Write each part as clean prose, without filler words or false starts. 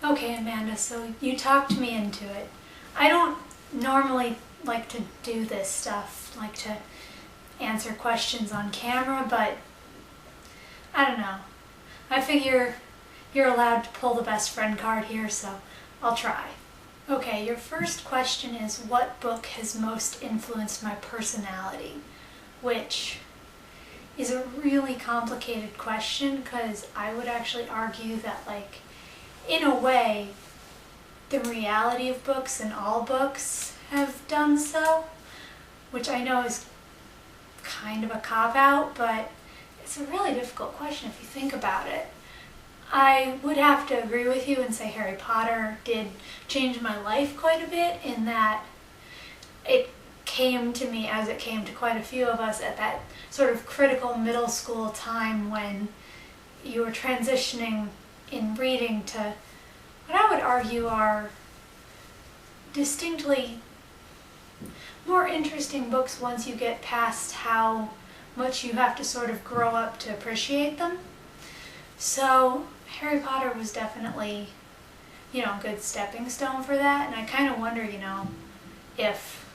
Okay, Amanda, so you talked me into it. I don't normally like to do this stuff, like to answer questions on camera, but I don't know. I figure you're allowed to pull the best friend card here, so I'll try. Okay, your first question is, what book has most influenced my personality? Which is a really complicated question because I would actually argue that, like, in a way, the reality of books and all books have done so, which I know is kind of a cop-out, but it's a really difficult question if you think about it. I would have to agree with you and say Harry Potter did change my life quite a bit, in that it came to me, as it came to quite a few of us, at that sort of critical middle school time when you were transitioning in reading to what I would argue are distinctly more interesting books once you get past how much you have to sort of grow up to appreciate them. So Harry Potter was definitely, a good stepping stone for that, and I kind of wonder, if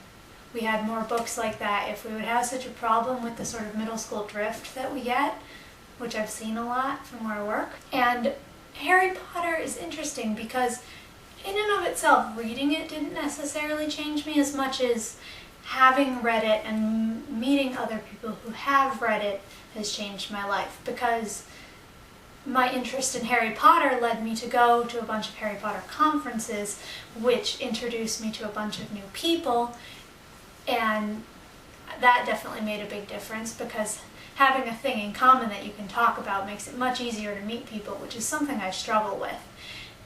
we had more books like that, if we would have such a problem with the sort of middle school drift that we get, which I've seen a lot from where I work. And Harry Potter is interesting because in and of itself, reading it didn't necessarily change me as much as having read it and meeting other people who have read it has changed my life, because my interest in Harry Potter led me to go to a bunch of Harry Potter conferences, which introduced me to a bunch of new people, and that definitely made a big difference, because having a thing in common that you can talk about makes it much easier to meet people, which is something I struggle with.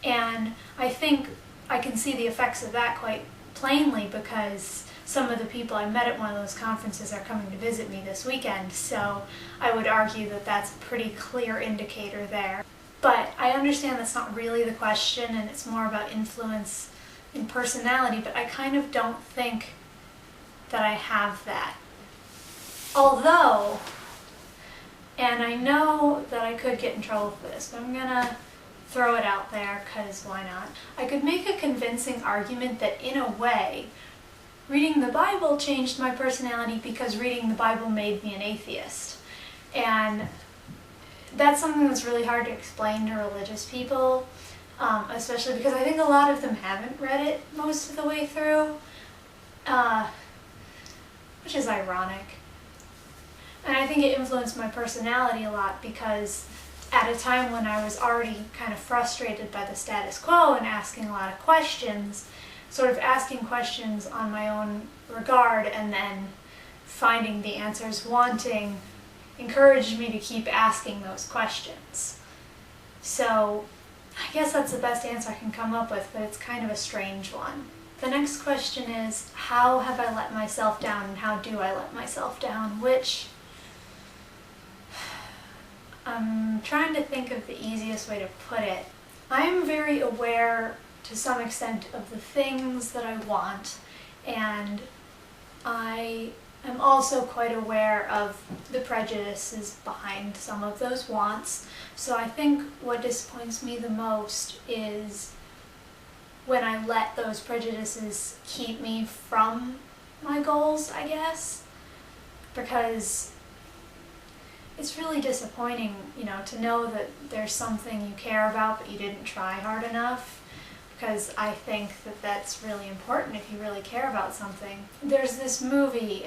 And I think I can see the effects of that quite plainly, because some of the people I met at one of those conferences are coming to visit me this weekend, so I would argue that that's a pretty clear indicator there. But I understand that's not really the question, and it's more about influence in personality, but I kind of don't think that I have that. Although, and I know that I could get in trouble for this, but I'm gonna throw it out there because why not? I could make a convincing argument that in a way, reading the Bible changed my personality because reading the Bible made me an atheist. And that's something that's really hard to explain to religious people, especially because I think a lot of them haven't read it most of the way through, which is ironic. And I think it influenced my personality a lot because at a time when I was already kind of frustrated by the status quo and asking a lot of questions, sort of asking questions on my own regard and then finding the answers wanting encouraged me to keep asking those questions. So I guess that's the best answer I can come up with, but it's kind of a strange one. The next question is, how have I let myself down, and how do I let myself down? Which I'm trying to think of the easiest way to put it. I am very aware to some extent of the things that I want, and I am also quite aware of the prejudices behind some of those wants. So I think what disappoints me the most is when I let those prejudices keep me from my goals, I guess, because it's really disappointing, to know that there's something you care about but you didn't try hard enough, because I think that that's really important if you really care about something. There's this movie,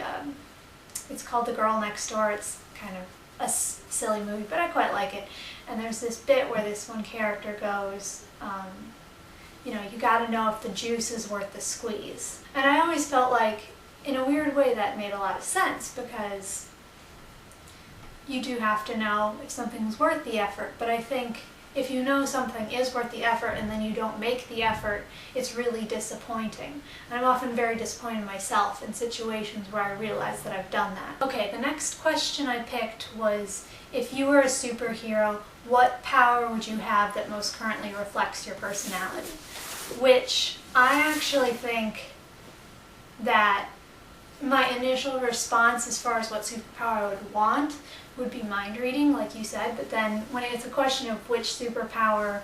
it's called The Girl Next Door. It's kind of a silly movie, but I quite like it. And there's this bit where this one character goes, you gotta know if the juice is worth the squeeze. And I always felt like, in a weird way, that made a lot of sense, because you do have to know if something's worth the effort. But I think if you know something is worth the effort and then you don't make the effort, it's really disappointing. And I'm often very disappointed myself in situations where I realize that I've done that. Okay, the next question I picked was, if you were a superhero, what power would you have that most currently reflects your personality? Which I actually think that my initial response as far as what superpower I would want would be mind reading, like you said, but then when it's a question of which superpower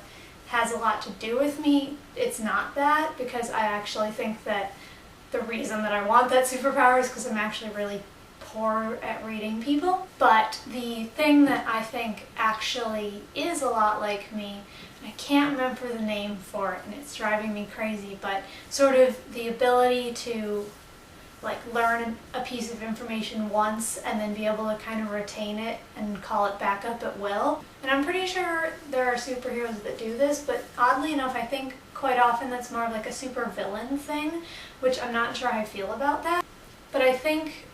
has a lot to do with me, it's not that, because I actually think that the reason that I want that superpower is because I'm actually really poor at reading people. But the thing that I think actually is a lot like me, I can't remember the name for it and it's driving me crazy, but sort of the ability to like learn a piece of information once and then be able to kind of retain it and call it back up at will. And I'm pretty sure there are superheroes that do this, but oddly enough, I think quite often that's more of like a super villain thing, which I'm not sure how I feel about that. But I think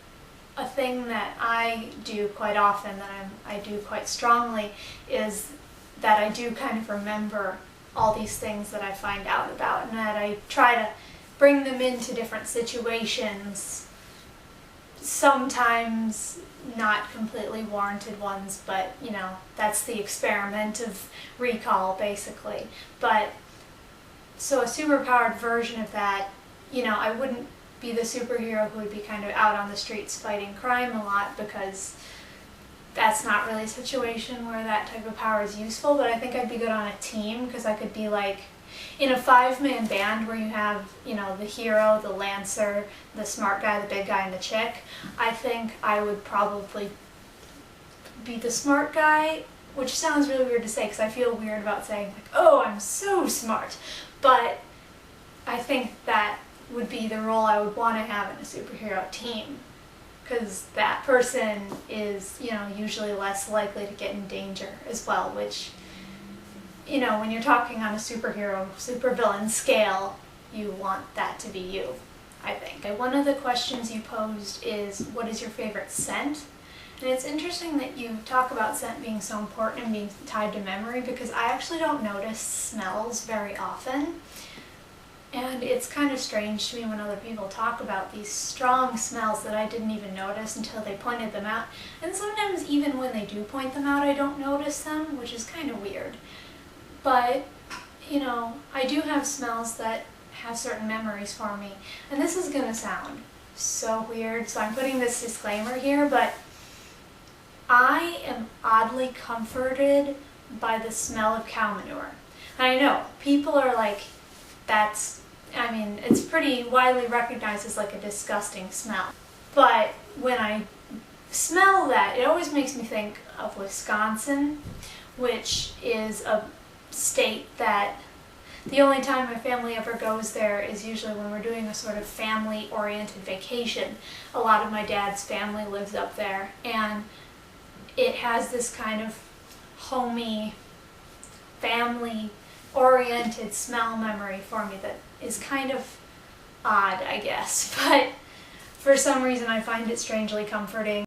a thing that I do quite often, that I do quite strongly, is that I do kind of remember all these things that I find out about, and that I try to bring them into different situations, sometimes not completely warranted ones, but you know, that's the experiment of recall basically. But so a superpowered version of that, you know, I wouldn't be the superhero who would be kind of out on the streets fighting crime a lot, because that's not really a situation where that type of power is useful. But I think I'd be good on a team, because I could be like in a 5-man band where you have, you know, the hero, the lancer, the smart guy, the big guy, and the chick. I think I would probably be the smart guy, which sounds really weird to say because I feel weird about saying like, oh, I'm so smart. But I think that would be the role I would want to have in a superhero team, because that person is, you know, usually less likely to get in danger as well, which, you know, when you're talking on a superhero, supervillain scale, you want that to be you, I think. One of the questions you posed is, what is your favorite scent? And it's interesting that you talk about scent being so important and being tied to memory, because I actually don't notice smells very often. And it's kind of strange to me when other people talk about these strong smells that I didn't even notice until they pointed them out. And sometimes even when they do point them out, I don't notice them, which is kind of weird. But, you know, I do have smells that have certain memories for me. And this is going to sound so weird, so I'm putting this disclaimer here, but I am oddly comforted by the smell of cow manure. And I know, people are like, I mean, it's pretty widely recognized as like a disgusting smell. But when I smell that, it always makes me think of Wisconsin, which is a state that the only time my family ever goes there is usually when we're doing a sort of family-oriented vacation. A lot of my dad's family lives up there, and it has this kind of homey, family-oriented smell memory for me that is kind of odd, I guess, but for some reason I find it strangely comforting.